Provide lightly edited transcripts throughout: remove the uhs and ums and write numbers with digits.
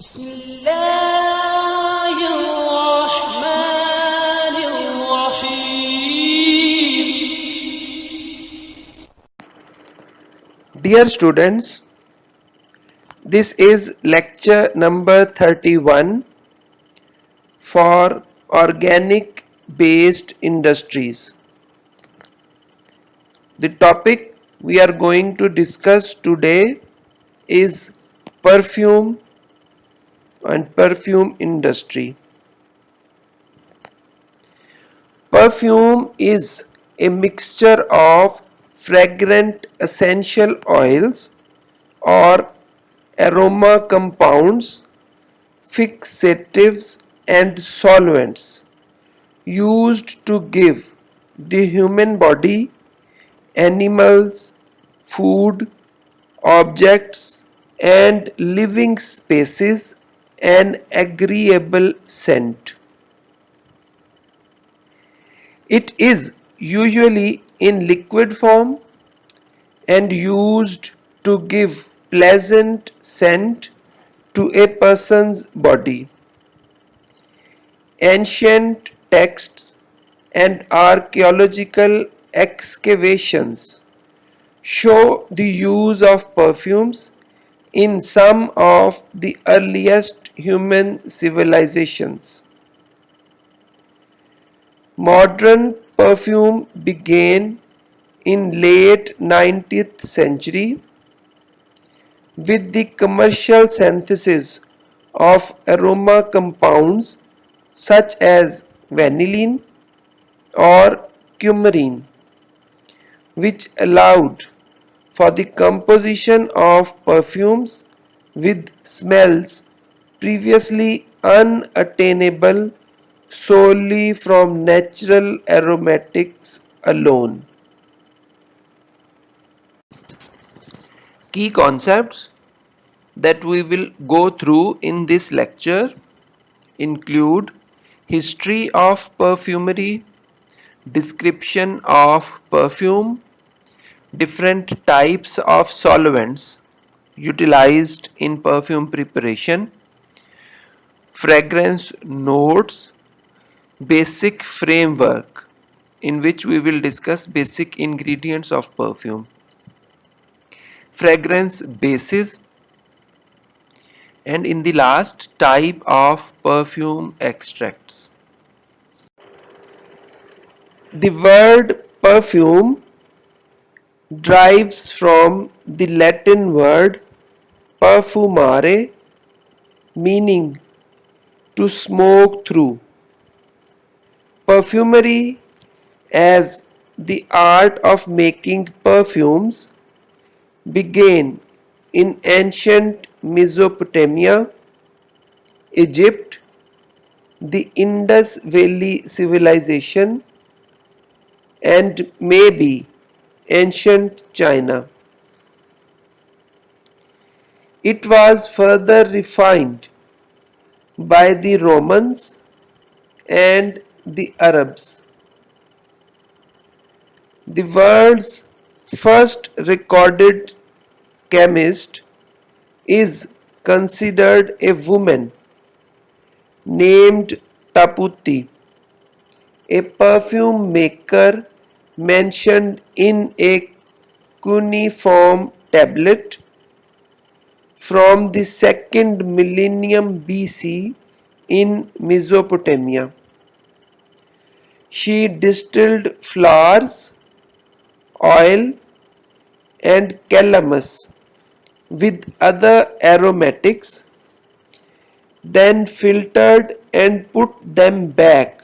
بسم الله الرحمن الرحيم. Dear students, this is lecture number 31 for organic based industries. The topic we are going to discuss today is perfume and perfume industry. Perfume is a mixture of fragrant essential oils or aroma compounds, fixatives and solvents used to give the human body, animals, food, objects and living spaces an agreeable scent. It is usually in liquid form and used to give pleasant scent to a person's body. Ancient texts and archaeological excavations show the use of perfumes in some of the earliest human civilizations. Modern perfume began in late 19th century with the commercial synthesis of aroma compounds such as vanillin or coumarin, which allowed for the composition of perfumes with smells previously unattainable solely from natural aromatics alone. Key concepts that we will go through in this lecture include history of perfumery, description of perfume, different types of solvents utilized in perfume preparation, fragrance notes, basic framework in which we will discuss basic ingredients of perfume, fragrance bases, and in the last, type of perfume extracts. The word perfume derives from the Latin word perfumare, meaning to smoke through. Perfumery as the art of making perfumes began in ancient Mesopotamia, Egypt, the Indus Valley civilization, and maybe ancient China. It was further refined by the Romans and the Arabs. The world's first recorded chemist is considered a woman named Taputi, a perfume maker mentioned in a cuneiform tablet from the 2nd millennium BC in Mesopotamia. She distilled flowers, oil and calamus with other aromatics, then filtered and put them back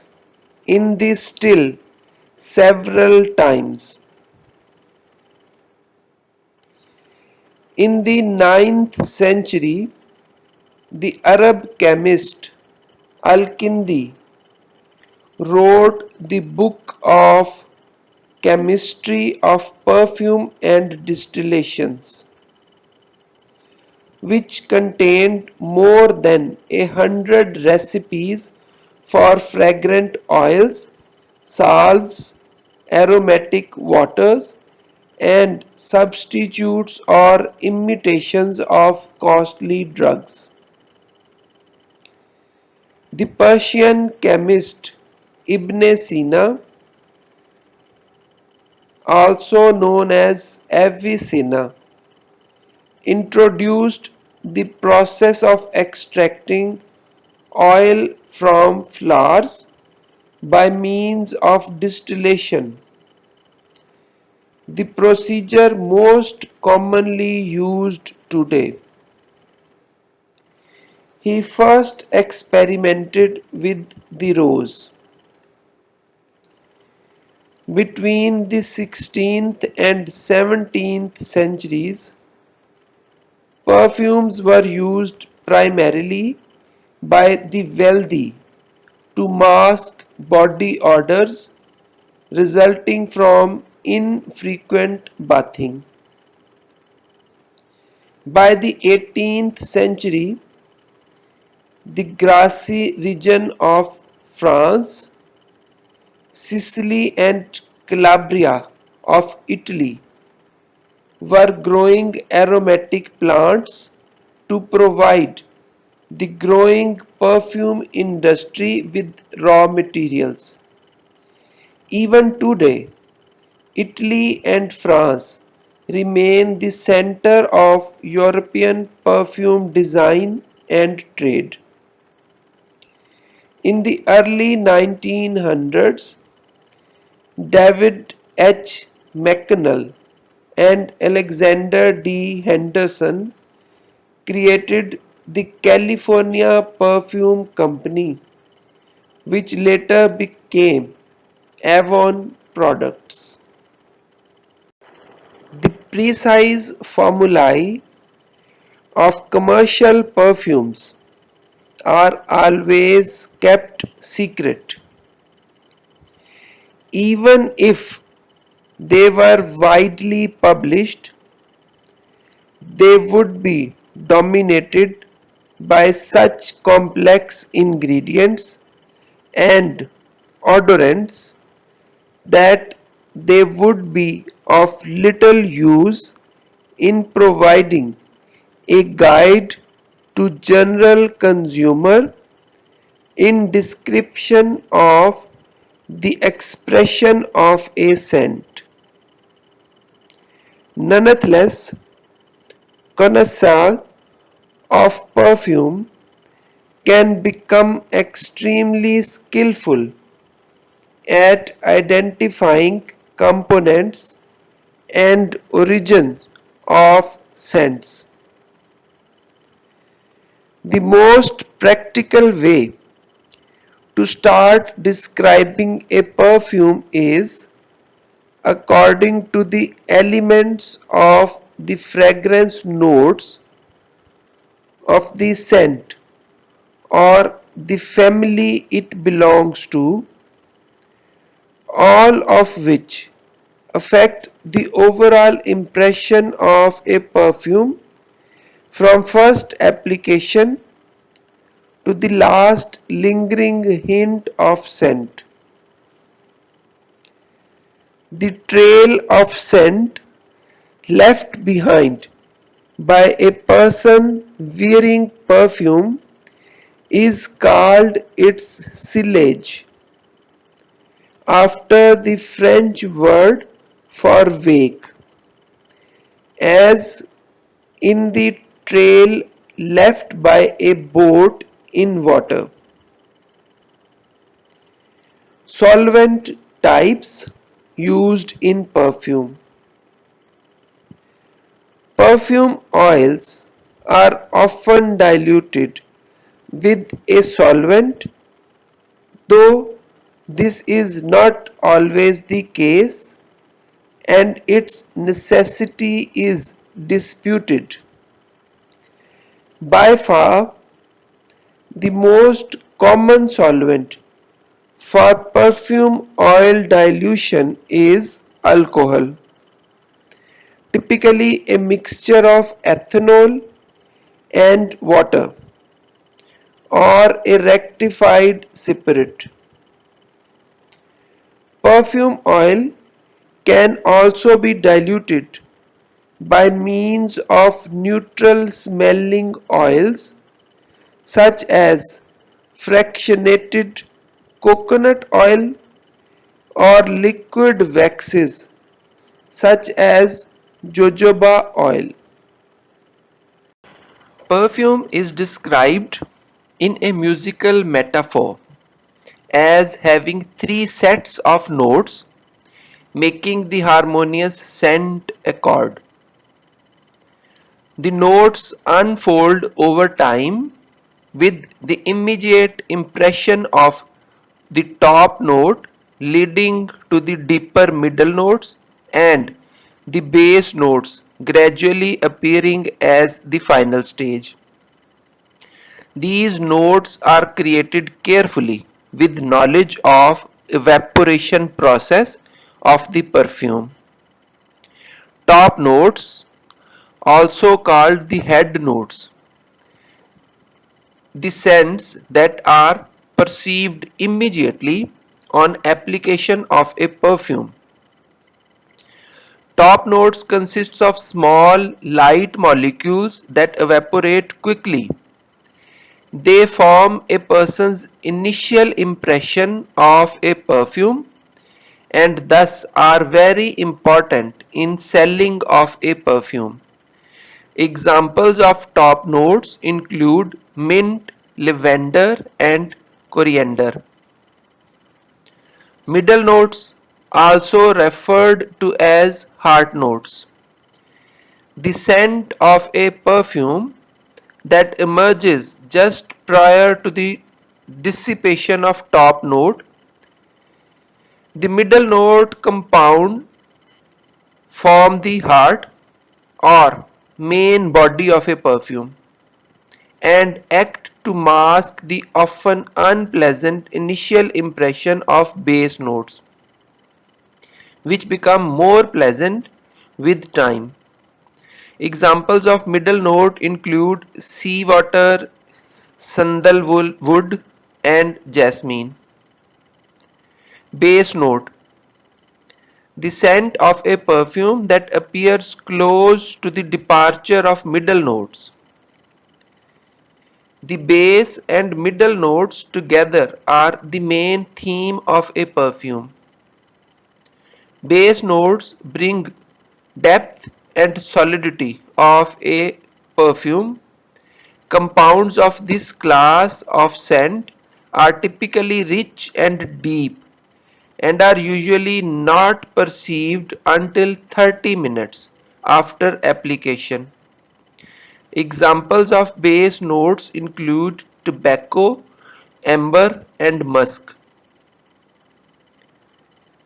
in the still several times. In the 9th century, the Arab chemist Al-Kindi wrote the book of Chemistry of Perfume and Distillations, which contained more than 100 recipes for fragrant oils, salves, aromatic waters, and substitutes or imitations of costly drugs. The Persian chemist Ibn Sina, also known as Avicenna, introduced the process of extracting oil from flowers by means of distillation, the procedure most commonly used today. He first experimented with the rose. Between the 16th and 17th centuries, perfumes were used primarily by the wealthy to mask body odors resulting from infrequent bathing. By the 18th century, the grassy region of France, Sicily, and Calabria of Italy were growing aromatic plants to provide the growing perfume industry with raw materials. Even today, Italy and France remain the center of European perfume design and trade. In the early 1900s, David H. McConnell and Alexander D. Henderson created the California Perfume Company, which later became Avon Products. The precise formulae of commercial perfumes are always kept secret, even if they were widely published. They would be dominated by such complex ingredients and odorants that they would be of little use in providing a guide to general consumer in description of the expression of a scent. Nonetheless, connoisseurs of perfume can become extremely skillful at identifying components and origins of scents. The most practical way to start describing a perfume is according to the elements of the fragrance notes of the scent or the family it belongs to, all of which affect the overall impression of a perfume from first application to the last lingering hint of scent. The trail of scent left behind by a person wearing perfume is called its sillage, after the French word for wake, as in the trail left by a boat in water. Solvent types used in perfume. Perfume oils are often diluted with a solvent, though this is not always the case and its necessity is disputed. By far, the most common solvent for perfume oil dilution is alcohol, typically a mixture of ethanol and water or a rectified spirit. Perfume oil can also be diluted by means of neutral smelling oils such as fractionated coconut oil, or liquid waxes such as jojoba oil. Perfume is described in a musical metaphor as having three sets of notes making the harmonious scent accord. The notes unfold over time with the immediate impression of the top note leading to the deeper middle notes and the bass notes gradually appearing as the final stage. These notes are created carefully with knowledge of evaporation process of the perfume. Top notes, also called the head notes, the scents that are perceived immediately on application of a perfume. Top notes consists of small light molecules that evaporate quickly. They form a person's initial impression of a perfume and thus are very important in selling of a perfume. Examples of top notes include mint, lavender, and coriander. Middle notes, also referred to as heart notes. The scent of a perfume that emerges just prior to the dissipation of top note. The middle note compound form the heart or main body of a perfume and act to mask the often unpleasant initial impression of base notes, which become more pleasant with time. Examples of middle note include seawater, sandalwood, and jasmine. Base note, the scent of a perfume that appears close to the departure of middle notes. The base and middle notes together are the main theme of a perfume. Base notes bring depth and solidity of a perfume. Compounds of this class of scent are typically rich and deep and are usually not perceived until 30 minutes after application. Examples of base notes include tobacco, amber, and musk.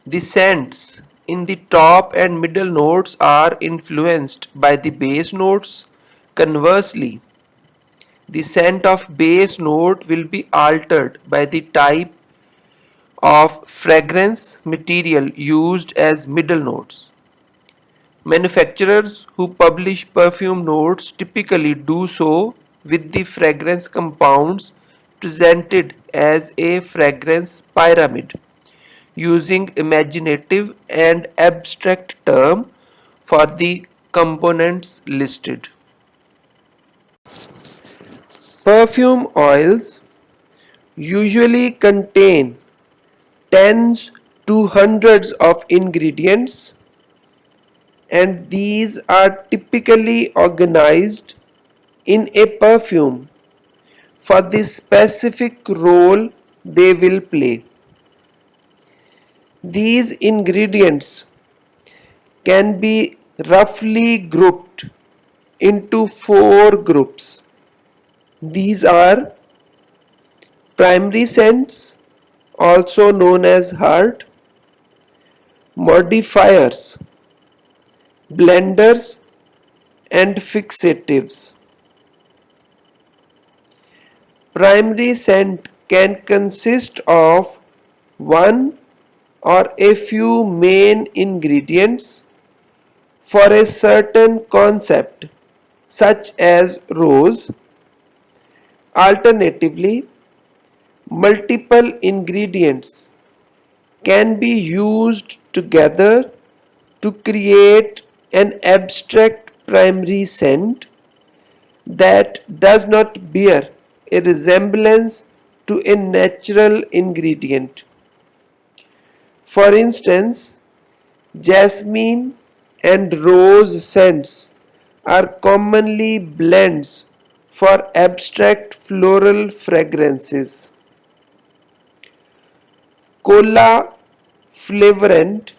The scents in the top and middle notes are influenced by the base notes. Conversely, the scent of base note will be altered by the type of fragrance material used as middle notes. Manufacturers who publish perfume notes typically do so with the fragrance compounds presented as a fragrance pyramid, using imaginative and abstract term for the components listed. Perfume oils usually contain tens to hundreds of ingredients, and these are typically organized in a perfume for the specific role they will play. These ingredients can be roughly grouped into four groups. These are primary scents, also known as heart, modifiers, blenders, and fixatives. Primary scent can consist of one or a few main ingredients for a certain concept, such as rose. Alternatively, multiple ingredients can be used together to create an abstract primary scent that does not bear a resemblance to a natural ingredient. For instance, jasmine and rose scents are commonly blends for abstract floral fragrances. Cola flavorant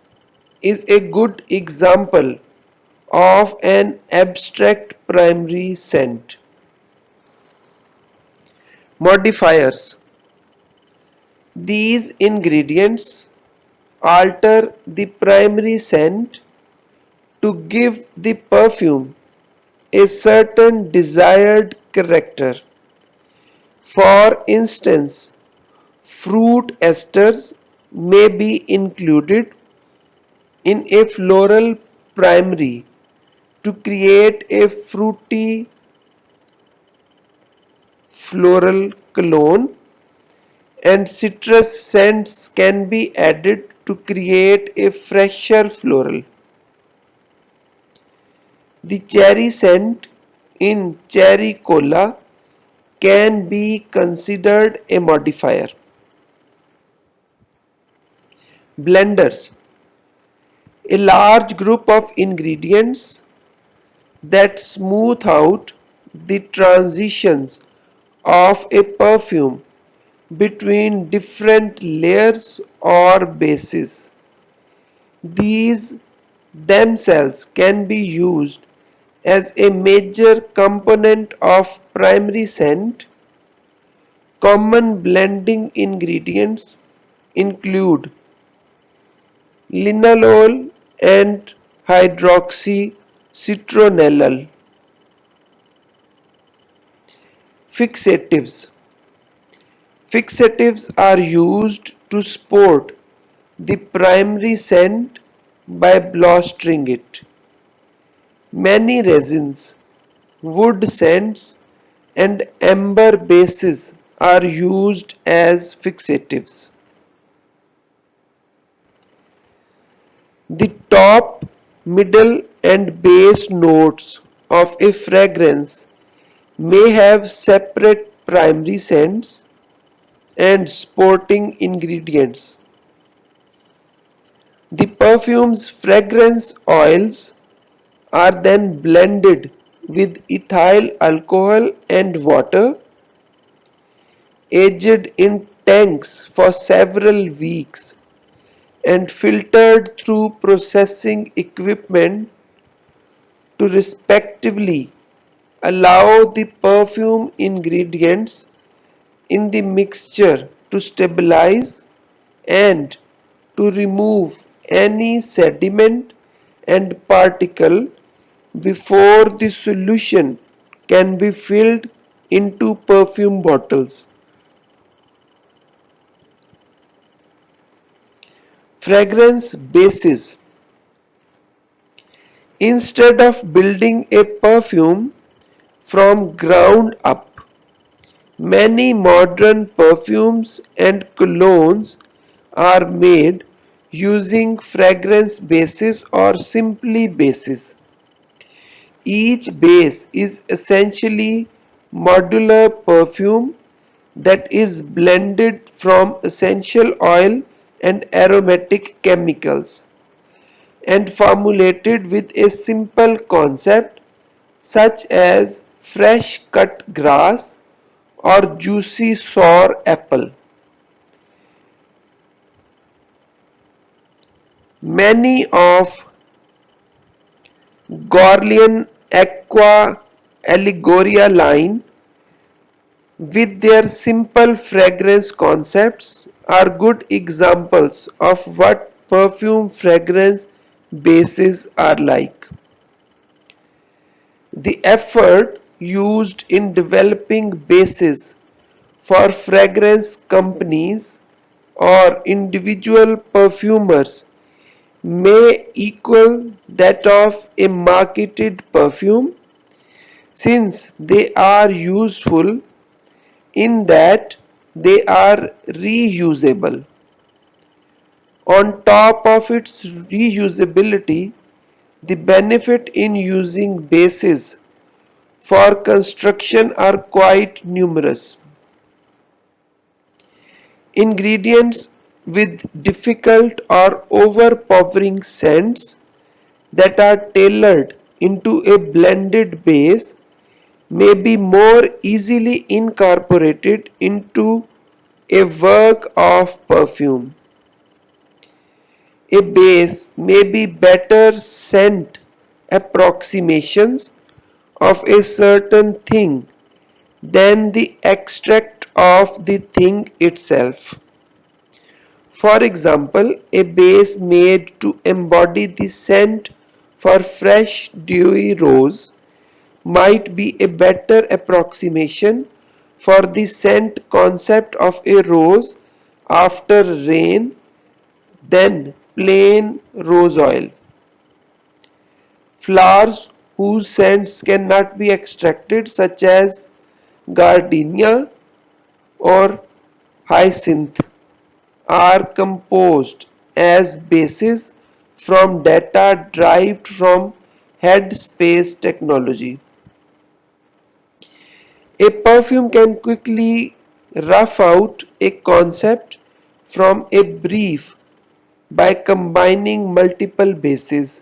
is a good example of an abstract primary scent. Modifiers. These ingredients alter the primary scent to give the perfume a certain desired character. For instance, fruit esters may be included in a floral primary to create a fruity floral cologne, and citrus scents can be added to create a fresher floral. The cherry scent in cherry cola can be considered a modifier. Blenders. A large group of ingredients that smooth out the transitions of a perfume between different layers or bases. These themselves can be used as a major component of primary scent. Common blending ingredients include linalool and hydroxycitronellal. Fixatives. Fixatives are used to support the primary scent by bolstering it. Many resins, wood scents, and amber bases are used as fixatives. The top, middle, and base notes of a fragrance may have separate primary scents and supporting ingredients. The perfume's fragrance oils are then blended with ethyl alcohol and water, aged in tanks for several weeks, and filtered through processing equipment to respectively allow the perfume ingredients in the mixture to stabilize and to remove any sediment and particle before the solution can be filled into perfume bottles. Fragrance bases. Instead of building a perfume from ground up, many modern perfumes and colognes are made using fragrance bases or simply bases. Each base is essentially modular perfume that is blended from essential oil and aromatic chemicals and formulated with a simple concept such as fresh cut grass or juicy sour apple. Many of Gourlian Aqua Allegoria line with their simple fragrance concepts are good examples of what perfume fragrance bases are like. The effort used in developing bases for fragrance companies or individual perfumers may equal that of a marketed perfume, since they are useful in that they are reusable. On top of its reusability, the benefit in using bases for construction are quite numerous. Ingredients with difficult or overpowering scents that are tailored into a blended base may be more easily incorporated into a work of perfume. A base may be better scent approximations of a certain thing than the extract of the thing itself. For example, a base made to embody the scent for fresh dewy rose might be a better approximation for the scent concept of a rose after rain than plain rose oil. Flowers whose scents cannot be extracted, such as gardenia or hyacinth, are composed as bases from data derived from headspace technology. A perfume can quickly rough out a concept from a brief by combining multiple bases,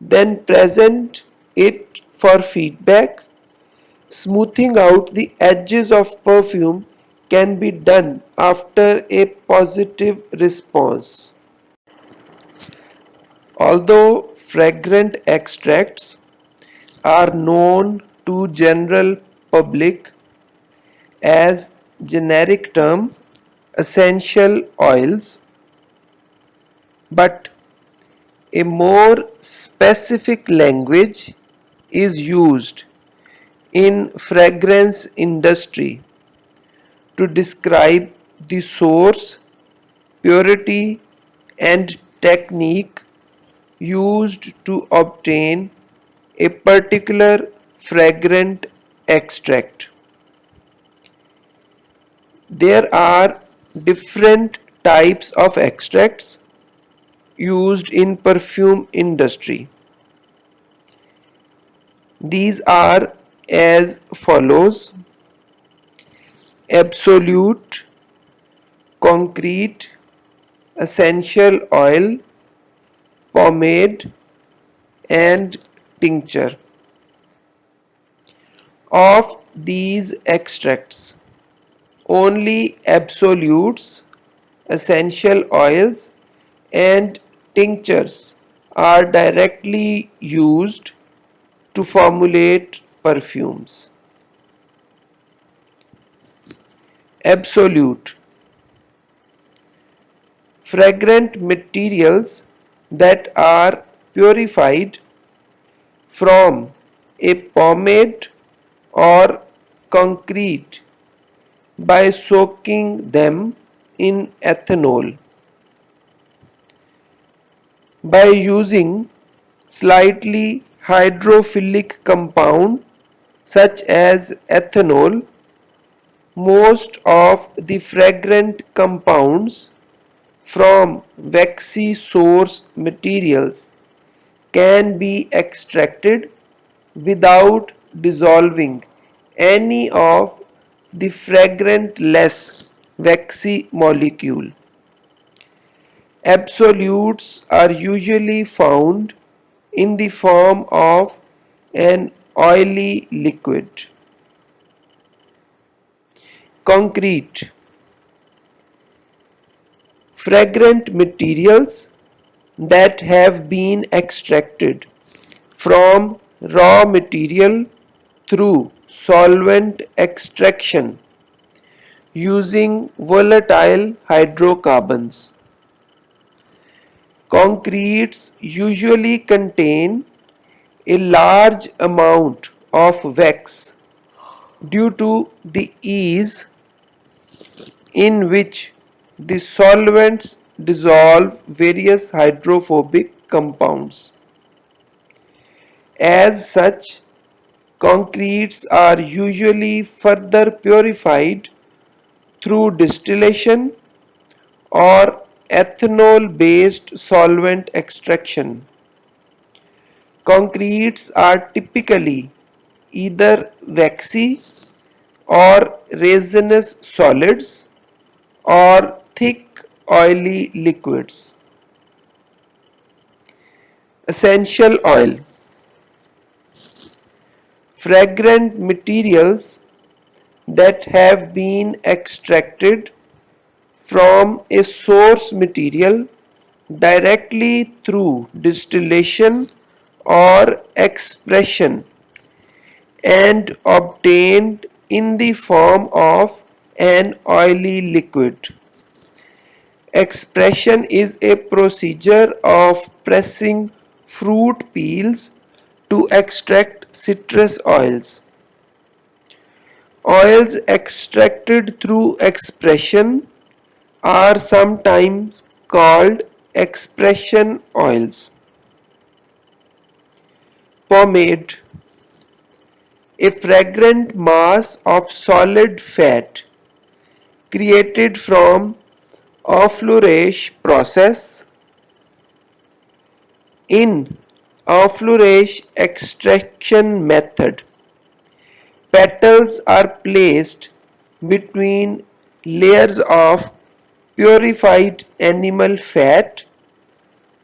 then present it for feedback. Smoothing out the edges of perfume can be done after a positive response. Although fragrant extracts are known to general public as generic term essential oils, but a more specific language is used in fragrance industry to describe the source, purity and technique used to obtain a particular fragrant extract. There are different types of extracts used in perfume industry. These are as follows: absolute, concrete, essential oil, pomade and tincture. Of these extracts, only absolutes, essential oils and tinctures are directly used to formulate perfumes. Absolute: fragrant materials that are purified from a pomade or concrete by soaking them in ethanol. By using slightly hydrophilic compound such as ethanol, most of the fragrant compounds from waxy source materials can be extracted without dissolving any of the fragrant less waxy molecule. Absolutes are usually found in the form of an oily liquid. Concrete: fragrant materials that have been extracted from raw material through solvent extraction using volatile hydrocarbons. Concretes usually contain a large amount of wax due to the ease in which the solvents dissolve various hydrophobic compounds. As such, concretes are usually further purified through distillation or ethanol-based solvent extraction. Concretes are typically either waxy or resinous solids or thick oily liquids. Essential oil. Fragrant materials that have been extracted from a source material directly through distillation or expression and obtained in the form of an oily liquid. Expression is a procedure of pressing fruit peels to extract citrus oils. Oils extracted through expression are sometimes called expression oils. Pomade, a fragrant mass of solid fat created from enfleurage process. In enfleurage extraction method, petals are placed between layers of purified animal fat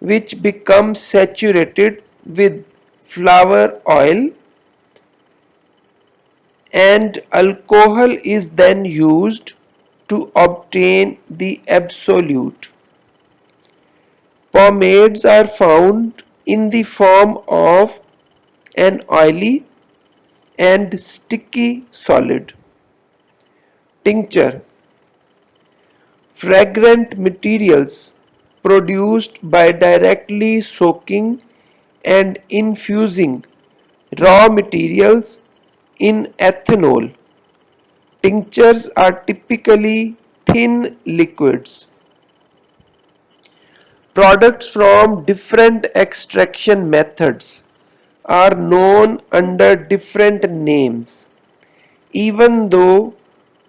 which becomes saturated with flower oil, and alcohol is then used to obtain the absolute. Pomades are found in the form of an oily and sticky solid. Tincture, fragrant materials produced by directly soaking and infusing raw materials in ethanol. Tinctures are typically thin liquids. Products from different extraction methods are known under different names, even though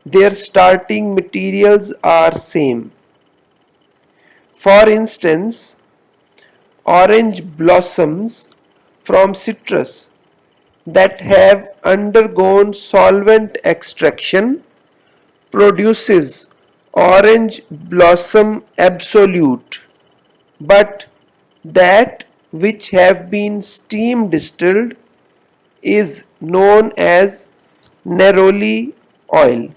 their starting materials are same. For instance, orange blossoms from citrus that have undergone solvent extraction produces orange blossom absolute, but that which have been steam distilled is known as neroli oil.